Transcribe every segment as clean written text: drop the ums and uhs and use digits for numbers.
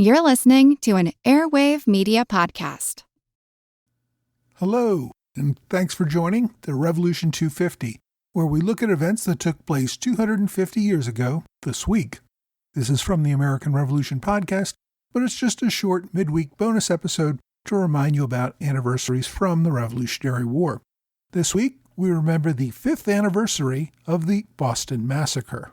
You're listening to an Airwave Media Podcast. Hello, and thanks for joining the Revolution 250, where we look at events that took place 250 years ago this week. This is from the American Revolution Podcast, but it's just a short midweek bonus episode to remind you about anniversaries from the Revolutionary War. This week, we remember the 5th anniversary of the Boston Massacre.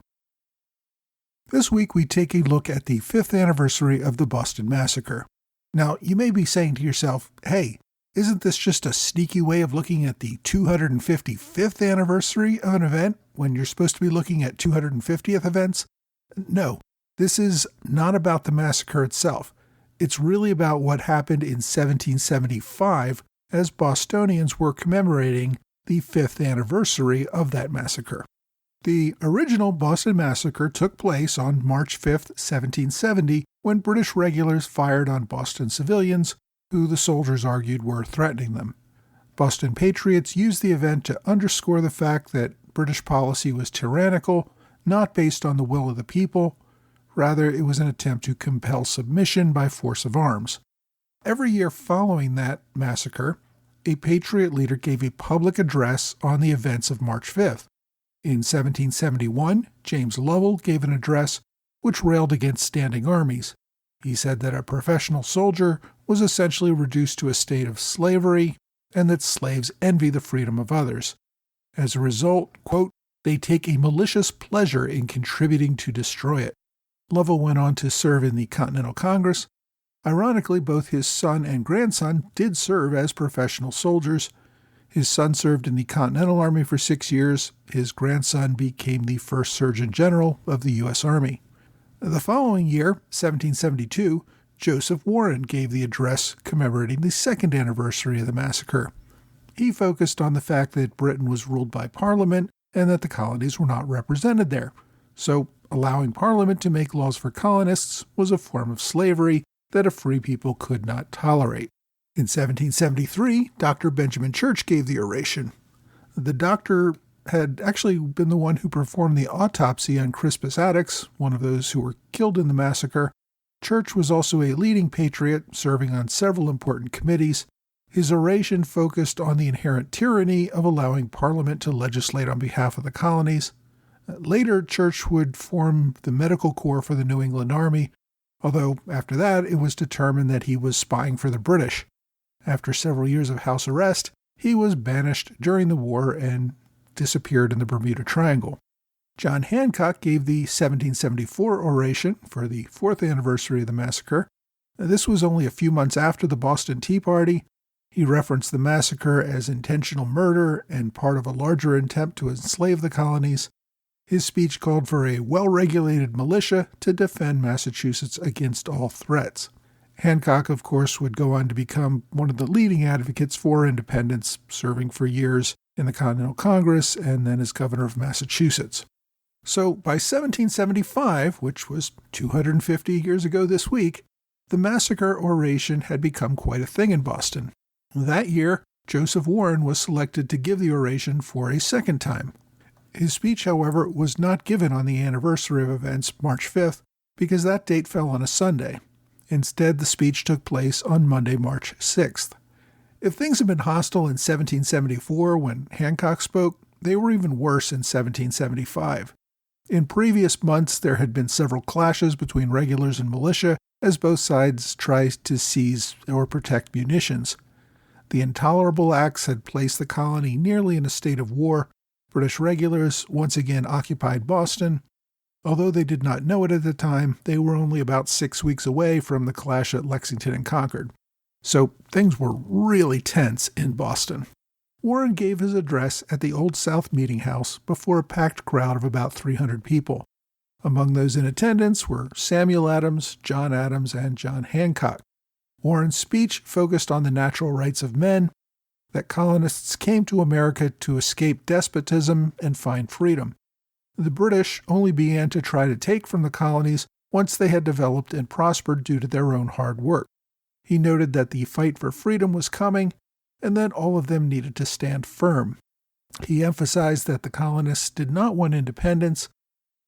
This week, we take a look at the 5th anniversary of the Boston Massacre. Now, you may be saying to yourself, hey, isn't this just a sneaky way of looking at the 255th anniversary of an event when you're supposed to be looking at 250th events? No, this is not about the massacre itself. It's really about what happened in 1775 as Bostonians were commemorating the 5th anniversary of that massacre. The original Boston Massacre took place on March 5, 1770, when British regulars fired on Boston civilians, who the soldiers argued were threatening them. Boston patriots used the event to underscore the fact that British policy was tyrannical, not based on the will of the people. Rather, it was an attempt to compel submission by force of arms. Every year following that massacre, a patriot leader gave a public address on the events of March 5th. In 1771, James Lovell gave an address which railed against standing armies. He said that a professional soldier was essentially reduced to a state of slavery and that slaves envy the freedom of others. As a result, quote, they take a malicious pleasure in contributing to destroy it. Lovell went on to serve in the Continental Congress. Ironically, both his son and grandson did serve as professional soldiers. His son served in the Continental Army for 6 years. His grandson became the first Surgeon General of the U.S. Army. The following year, 1772, Joseph Warren gave the address commemorating the 2nd anniversary of the massacre. He focused on the fact that Britain was ruled by Parliament and that the colonies were not represented there. So, allowing Parliament to make laws for colonists was a form of slavery that a free people could not tolerate. In 1773, Dr. Benjamin Church gave the oration. The doctor had actually been the one who performed the autopsy on Crispus Attucks, one of those who were killed in the massacre. Church was also a leading patriot, serving on several important committees. His oration focused on the inherent tyranny of allowing Parliament to legislate on behalf of the colonies. Later, Church would form the medical corps for the New England Army, although after that it was determined that he was spying for the British. After several years of house arrest, he was banished during the war and disappeared in the Bermuda Triangle. John Hancock gave the 1774 oration for the 4th anniversary of the massacre. This was only a few months after the Boston Tea Party. He referenced the massacre as intentional murder and part of a larger attempt to enslave the colonies. His speech called for a well-regulated militia to defend Massachusetts against all threats. Hancock, of course, would go on to become one of the leading advocates for independence, serving for years in the Continental Congress and then as governor of Massachusetts. So by 1775, which was 250 years ago this week, the massacre oration had become quite a thing in Boston. That year, Joseph Warren was selected to give the oration for a second time. His speech, however, was not given on the anniversary of events March 5th because that date fell on a Sunday. Instead, the speech took place on Monday, March 6th. If things had been hostile in 1774 when Hancock spoke, they were even worse in 1775. In previous months, there had been several clashes between regulars and militia as both sides tried to seize or protect munitions. The intolerable acts had placed the colony nearly in a state of war. British regulars once again occupied Boston. Although they did not know it at the time, they were only about 6 weeks away from the clash at Lexington and Concord. So things were really tense in Boston. Warren gave his address at the Old South Meeting House before a packed crowd of about 300 people. Among those in attendance were Samuel Adams, John Adams, and John Hancock. Warren's speech focused on the natural rights of men, that colonists came to America to escape despotism and find freedom. The British only began to try to take from the colonies once they had developed and prospered due to their own hard work. He noted that the fight for freedom was coming, and that all of them needed to stand firm. He emphasized that the colonists did not want independence.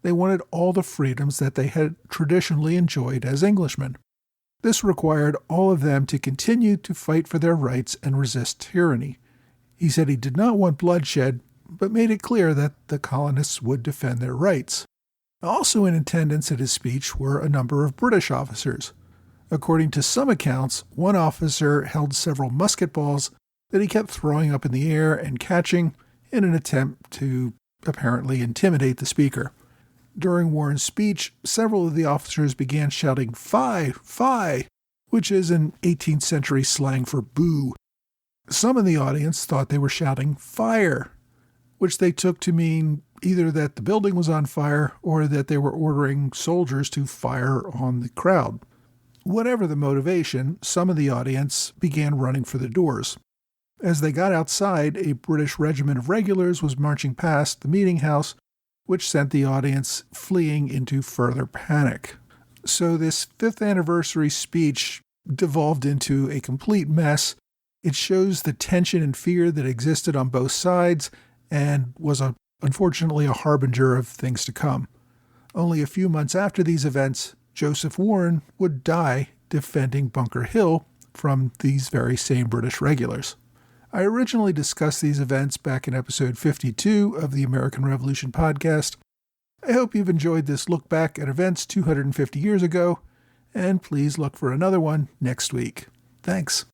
They wanted all the freedoms that they had traditionally enjoyed as Englishmen. This required all of them to continue to fight for their rights and resist tyranny. He said he did not want bloodshed, but made it clear that the colonists would defend their rights. Also in attendance at his speech were a number of British officers. According to some accounts, one officer held several musket balls that he kept throwing up in the air and catching in an attempt to apparently intimidate the speaker. During Warren's speech, several of the officers began shouting "Fie! Fie!" which is an 18th century slang for boo. Some in the audience thought they were shouting "Fire!" which they took to mean either that the building was on fire or that they were ordering soldiers to fire on the crowd. Whatever the motivation, some of the audience began running for the doors. As they got outside, a British regiment of regulars was marching past the meeting house, which sent the audience fleeing into further panic. So this 5th anniversary speech devolved into a complete mess. It shows the tension and fear that existed on both sides and was unfortunately a harbinger of things to come. Only a few months after these events, Joseph Warren would die defending Bunker Hill from these very same British regulars. I originally discussed these events back in episode 52 of the American Revolution podcast. I hope you've enjoyed this look back at events 250 years ago, and please look for another one next week. Thanks.